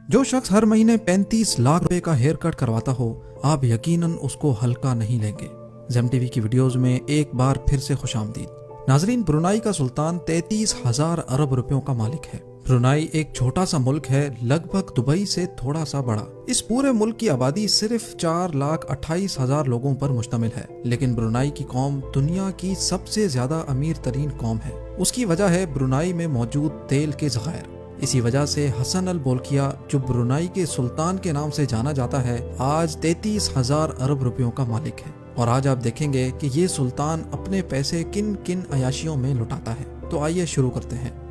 जो शख्स हर महीने 35 लाख रुपए का हेयर कट करवाता हो, आप यकीनन उसको हल्का नहीं लेंगे। ज़ेम टीवी की वीडियोस में एक बार फिर से खुशामदीद। नाजरीन, ब्रुनाई का सुल्तान 33,000 अरब रुपयों का मालिक है। ब्रुनाई एक छोटा सा मुल्क है, लगभग दुबई से थोड़ा सा बड़ा। इस पूरे मुल्क की आबादी सिर्फ 4,28,000 लोगों पर मुश्तमिल है, लेकिन ब्रुनाई की कौम दुनिया की सबसे ज्यादा अमीर तरीन कौम है। उसकी वजह है ब्रुनाई में मौजूद तेल के ज़खायर। इसी वजह से हसन अल बोल्किया, जो ब्रुनाई के सुल्तान के नाम से जाना जाता है, आज 33,000 अरब रुपयों का मालिक है। और आज आप देखेंगे कि ये सुल्तान अपने पैसे किन किन अयाशियों में लुटाता है। तो आइए शुरू करते हैं।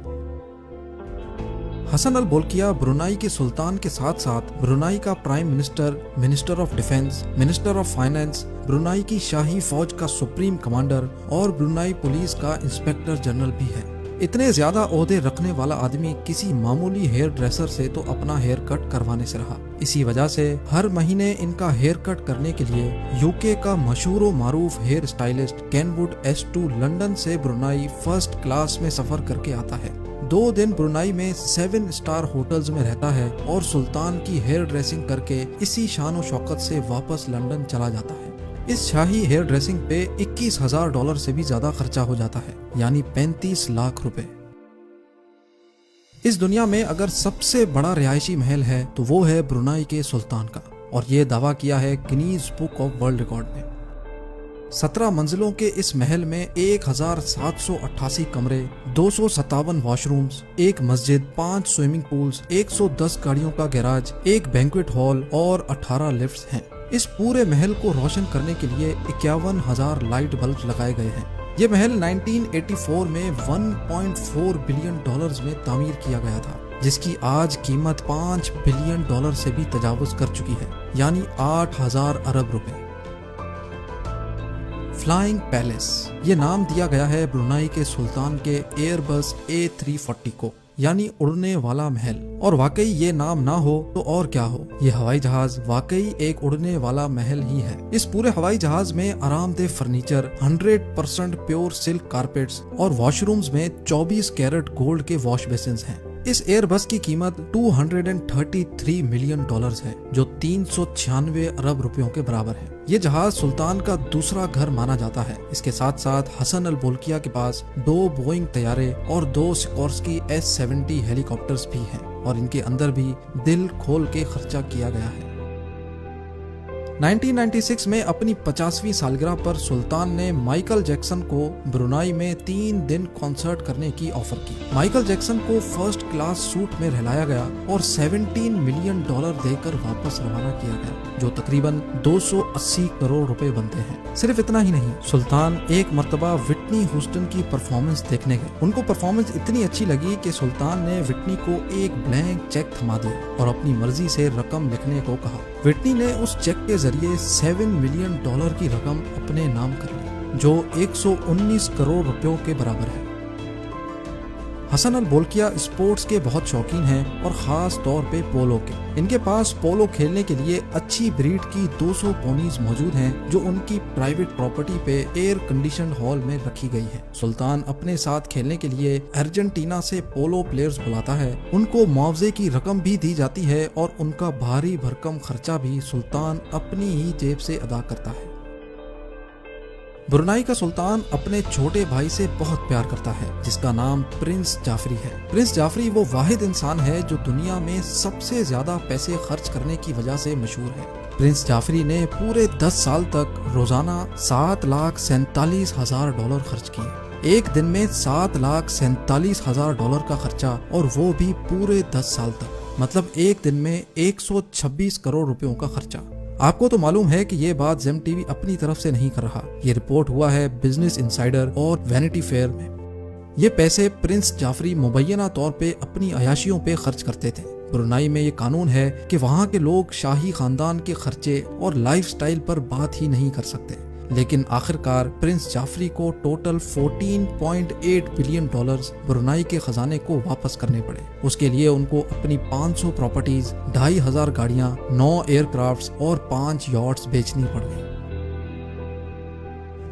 हसन अल बोल्किया ब्रुनाई के सुल्तान के साथ साथ ब्रुनाई का prime minister, minister of defence, minister of finance, Brunei की शाही फौज का सुप्रीम कमांडर और ब्रुनाई पुलिस का इंस्पेक्टर जनरल भी है। इतने ज्यादा ओहदे रखने वाला आदमी किसी मामूली हेयर ड्रेसर से तो अपना हेयर कट करवाने से रहा। इसी वजह से हर महीने इनका हेयर कट करने के लिए यूके का मशहूर व मारूफ hair stylist Kenwood S2 London से ब्रुनाई फर्स्ट क्लास में सफर करके आता है। 2 दिन ब्रुनाई में 7 स्टार होटल्स में रहता है और सुल्तान की हेयर ड्रेसिंग करके इसी शान व शौकत से वापस लंदन चला जाता है। इस शाही हेयर ड्रेसिंग पे $21,000 से भी ज्यादा खर्चा हो जाता है, यानी 35 लाख रुपए। इस दुनिया में अगर सबसे बड़ा रिहायशी महल है तो वो है ब्रुनाई के सुल्तान का, और ये दावा किया है Guinness book of world record में। 17 मंजिलों के इस महल में 1,788 कमरे, 257 वॉशरूम्स, 1 मस्जिद, 5 स्विमिंग पूल्स, 110 गाड़ियों का गैराज, 1 बैंक्वेट हॉल और 18 लिफ्ट्स हैं। इस पूरे महल को रोशन करने के लिए 51,000 लाइट बल्ब लगाए गए हैं। ये महल 1984 में $1.4 बिलियन में तामीर किया गया था, जिसकी आज कीमत $5 बिलियन से भी तजावुज कर चुकी है, यानी 8,000 अरब रुपए। फ्लाइंग पैलेस, ये नाम दिया गया है ब्रुनाई के सुल्तान के एयरबस A340 को, यानी उड़ने वाला महल। और वाकई ये नाम ना हो तो और क्या हो, ये हवाई जहाज वाकई एक उड़ने वाला महल ही है। इस पूरे हवाई जहाज में आरामदेह फर्नीचर, 100% प्योर सिल्क कारपेट्स और वॉशरूम्स में 24 कैरेट गोल्ड के वॉश बेसिन्स हैं। इस एयरबस की कीमत $233 मिलियन है, जो 396 अरब रुपयों के बराबर है। ये जहाज सुल्तान का दूसरा घर माना जाता है। इसके साथ साथ हसन अल बोल्किया के पास 2 बोइंग तैयारे और 2 सिकोर्स्की S-70 हेलीकॉप्टर्स भी हैं, और इनके अंदर भी दिल खोल के खर्चा किया गया है। 1996 में अपनी 50वीं सालगिरह पर सुल्तान ने माइकल जैक्सन को ब्रुनाई में 3 दिन कॉन्सर्ट करने की ऑफर की। माइकल जैक्सन को फर्स्ट क्लास सूट में रहलाया गया और $17 मिलियन देकर वापस रवाना किया गया, जो तकरीबन 280 करोड़ रुपए बनते हैं। सिर्फ इतना ही नहीं, सुल्तान एक मर्तबा विटनी ह्यूस्टन की परफॉर्मेंस देखने गए। उनको परफॉर्मेंस इतनी अच्छी लगी कि सुल्तान ने विटनी को एक ब्लैंक चेक थमा दिया और अपनी मर्जी से रकम लिखने को कहा। विटनी ने उस चेक के जरिए $7 मिलियन की रकम अपने नाम कर ली, जो 119 करोड़ रुपयों के बराबर है। हसन अल बोल्किया स्पोर्ट्स के बहुत शौकीन हैं, और खास तौर पे पोलो के। इनके पास पोलो खेलने के लिए अच्छी ब्रीड की 200 पोनीज मौजूद हैं, जो उनकी प्राइवेट प्रॉपर्टी पे एयर कंडीशन हॉल में रखी गई है। सुल्तान अपने साथ खेलने के लिए अर्जेंटीना से पोलो प्लेयर्स बुलाता है। उनको मुआवजे की रकम भी दी जाती है, और उनका भारी भरकम खर्चा भी सुल्तान अपनी ही जेब से अदा करता है। ब्रुनाई का सुल्तान अपने छोटे भाई से बहुत प्यार करता है, जिसका नाम प्रिंस जाफरी है। प्रिंस जाफरी वो वाहिद इंसान है जो दुनिया में सबसे ज्यादा पैसे खर्च करने की वजह से मशहूर है। प्रिंस जाफरी ने पूरे 10 साल तक रोजाना $7,47,000 खर्च किए। एक दिन में $7,47,000 का खर्चा, और वो भी पूरे 10 साल तक, मतलब एक दिन में 126 करोड़ रुपयों का खर्चा। आपको तो मालूम है कि ये बात ज़ेम टीवी अपनी तरफ से नहीं कर रहा, ये रिपोर्ट हुआ है बिजनेस इनसाइडर और वैनिटी फेयर में। ये पैसे प्रिंस जाफरी मुबैना तौर पे अपनी अयाशियों पे खर्च करते थे। ब्रुनाई में ये कानून है कि वहाँ के लोग शाही खानदान के खर्चे और लाइफस्टाइल पर बात ही नहीं कर सकते, लेकिन आखिरकार प्रिंस जाफरी को टोटल $14.8 बिलियन ब्रुनाई के खजाने को वापस करने पड़े। उसके लिए उनको अपनी 500 प्रॉपर्टीज, 2,500 गाड़ियां, 9 एयरक्राफ्ट्स और 5 यॉट्स बेचनी पड़ गई।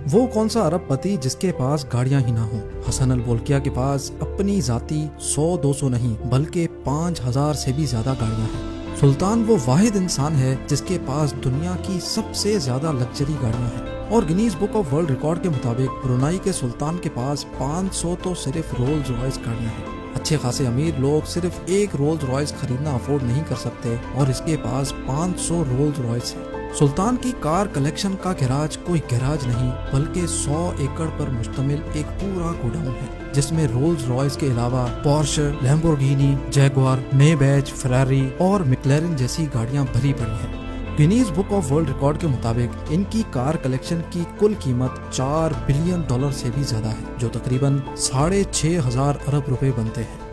वो कौन सा अरबपति जिसके पास गाड़ियां ही ना हो। हसन अल बोल्किया के पास अपनी जाती 100-200 नहीं बल्कि 5,000 से भी ज्यादा गाड़ियां हैं। سلطان وہ واحد انسان ہے جس کے پاس دنیا کی سب سے زیادہ لگژری گاڑیاں ہیں، اور Guinness book of world record کے مطابق برونائی کے سلطان کے پاس 500 تو صرف رولز رائس گاڑیاں ہیں۔ اچھے خاصے امیر لوگ صرف ایک رولز رائس خریدنا افورڈ نہیں کر سکتے اور اس کے پاس 500 رولز رائس ہیں۔ سلطان کی کار کلیکشن کا گیراج کوئی گیراج نہیں بلکہ 100 ایکڑ پر مشتمل ایک پورا گوڈاؤن ہے، جس میں رولز رائس کے علاوہ پورش، لیمبورگینی، جیگوار، مے بیچ، فراری اور میکلارن جیسی گاڑیاں بھری پڑی ہیں۔ Guinness book of world record کے مطابق ان کی کار کلیکشن کی کل قیمت $4 بلین سے بھی زیادہ ہے، جو تقریباً 6,500 ارب روپے بنتے ہیں۔